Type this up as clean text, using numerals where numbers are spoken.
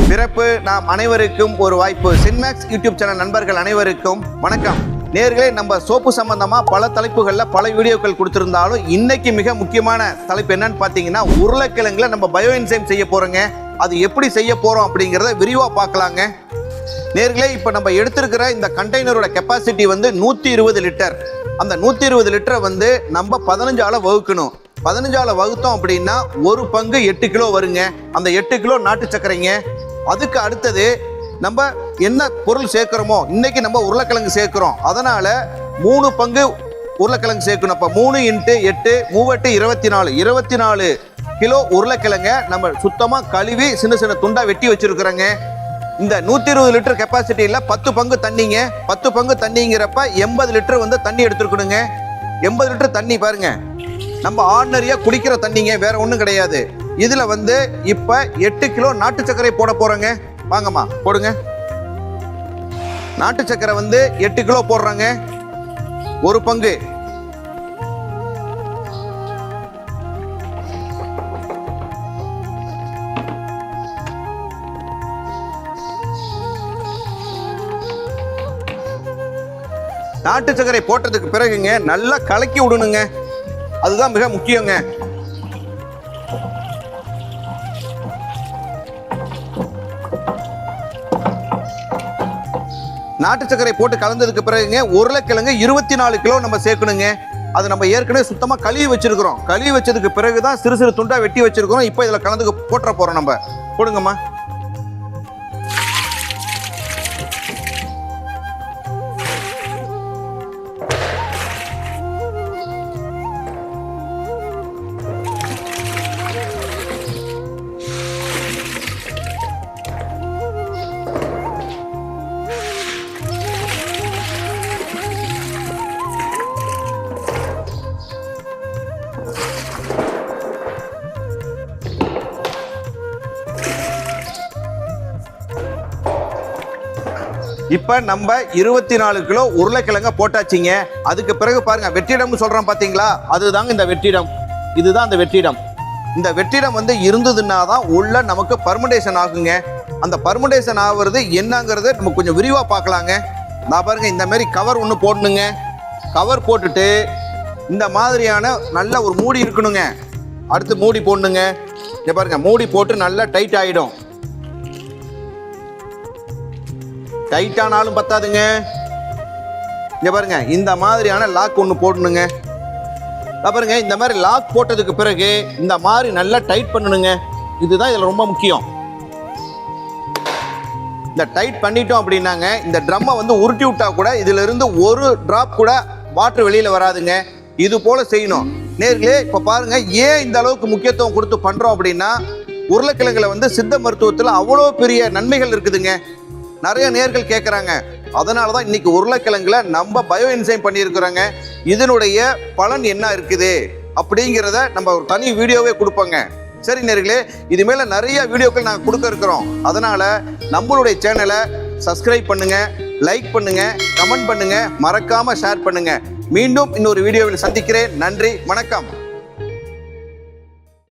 பிறப்பு நாம் அனைவருக்கும் ஒரு வாய்ப்பு. சின்மேக்ஸ் யூடியூப் சேனல் நண்பர்கள் அனைவருக்கும் வணக்கம். நேர்களே, நம்ம சோப்பு சம்பந்தமா பல தலைப்புகளில் பல வீடியோக்கள் கொடுத்திருந்தாலும் இன்னைக்கு மிக முக்கியமான தலைப்பு என்னன்னு பார்த்தீங்கன்னா, உருளைக்கிழங்குல நம்ம பயோ என்சைம் செய்ய போறோங்க. அது எப்படி செய்ய போறோம் அப்படிங்கிறத விரிவாக பார்க்கலாங்க. நேர்களே, இப்போ நம்ம எடுத்திருக்கிற இந்த கண்டெய்னரோட கெப்பாசிட்டி வந்து 120 லிட்டர். அந்த 120 லிட்டரை வந்து நம்ம 15ஆல வகுக்கணும். 15ஆல வகுத்தோம் அப்படின்னா ஒரு பங்கு 8 கிலோ வருங்க. அந்த 8 கிலோ நாட்டு சர்க்கரைங்க. அதுக்கு அடுத்தது நம்ம என்ன பொருள் சேர்க்கிறோமோ, இன்னைக்கு நம்ம உருளைக்கிழங்கு சேர்க்கிறோம், அதனால 3 பங்கு உருளைக்கிழங்கு சேர்க்கணும். அப்போ 3 × 8 3 × 24 கிலோ உருளைக்கிழங்க நம்ம சுத்தமாக கழுவி சின்ன சின்ன துண்டா வெட்டி வச்சிருக்கிறோங்க. இந்த 120 லிட்டர் கெப்பாசிட்டியில் 10 பங்கு தண்ணிங்க. 10 பங்கு தண்ணிங்கிறப்ப 80 லிட்டர் வந்து தண்ணி எடுத்துருக்கணுங்க. 80 லிட்டர் தண்ணி பாருங்க, நம்ம ஆர்டினரியா குடிக்கிற தண்ணிங்க, வேற ஒன்றும் கிடையாது. இதுல வந்து இப்ப 8 கிலோ நாட்டு சர்க்கரை போட போறோங்க. வாங்கம்மா போடுங்க. நாட்டு சர்க்கரை வந்து 8 கிலோ போடுறாங்க. ஒரு பங்கு. நாட்டு சர்க்கரை போட்டதுக்கு பிறகுங்க நல்லா கலக்கி விடணுங்க. அதுதான் மிக முக்கியங்க. நாட்டு சர்க்கரை போட்டு கலந்ததுக்கு பிறகுங்க உருளைக்கிழங்கு 24 கிலோ நம்ம சேர்க்கணுங்க. அது நம்ம ஏற்கனவே சுத்தமாக கழுவி வச்சிருக்கிறோம். கழுவி வச்சதுக்கு பிறகுதான் சிறு சிறு துண்டா வெட்டி வச்சிருக்கிறோம். இப்போ இதில் கலந்து போட்டுற போறோம். நம்ம போடுங்கம்மா. இப்ப நம்ம 24 கிலோ உருளைக்கிழங்க போட்டாச்சிங்க. அதுக்கு பிறகு பாருங்க, வெற்றிடம்னு சொல்றோம் பாத்தீங்களா, அதுதாங்க இந்த வெற்றிடம். இதுதான் அந்த வெற்றிடம். இந்த வெற்றிடம் வந்து இருந்ததுன்னா தான் உள்ள நமக்கு பர்மெண்டேஷன் ஆகுங்க. அந்த பர்மெண்டேஷன் ஆகுறது என்னங்கிறத நம்ம கொஞ்சம் விரிவா பார்க்கலாங்க. நான் பாருங்க, இந்த மாதிரி கவர் ஒன்று போடணுங்க. கவர் போட்டுட்டு இந்த மாதிரியான நல்ல ஒரு மூடி இருக்கணுங்க. அடுத்து மூடி போடணுங்க. இங்க பாருங்க, மூடி போட்டு நல்லா டைட் ஆயிடும். டைட்டானாலும் பத்தாதுங்க. இங்க பாருங்க, இந்த மாதிரியான லாக் ஒன்று போடணுங்க. பாருங்க, இந்த மாதிரி லாக் போட்டதுக்கு பிறகு இந்த மாதிரி நல்லா டைட் பண்ணணுங்க. இதுதான் இதுல ரொம்ப முக்கியம். இந்த டைட் பண்ணிட்டோம் அப்படின்னாங்க, இந்த ட்ரம்மை வந்து உருட்டி விட்டா கூட இதுல இருந்து ஒரு டிராப் கூட வாட்டர் வெளியில வராதுங்க. இது போல செய்யணும். நேர்களே, இப்ப பாருங்க, ஏன் இந்த அளவுக்கு முக்கியத்துவம் கொடுத்து பண்றோம் அப்படின்னா, உருளைக்கிழங்குல வந்து சித்த மருத்துவத்துல அவ்வளோ பெரிய நன்மைகள் இருக்குதுங்க. நிறைய நேர்கள் கேட்குறாங்க. அதனால தான் இன்னைக்கு உருளைக்கிழங்குல நம்ம பயோ என்சைம் பண்ணியிருக்கிறோங்க. இதனுடைய பலன் என்ன இருக்குது அப்படிங்கிறத நம்ம ஒரு தனி வீடியோவே கொடுப்போங்க. சரி நேர்களே, இது மேலே நிறைய வீடியோக்கள் நாங்கள் கொடுக்க இருக்கிறோம். அதனால நம்மளுடைய சேனலை சப்ஸ்கிரைப் பண்ணுங்க, லைக் பண்ணுங்க, கமெண்ட் பண்ணுங்க, மறக்காம ஷேர் பண்ணுங்க. மீண்டும் இன்னொரு வீடியோவில் சந்திக்கிறேன். நன்றி, வணக்கம்.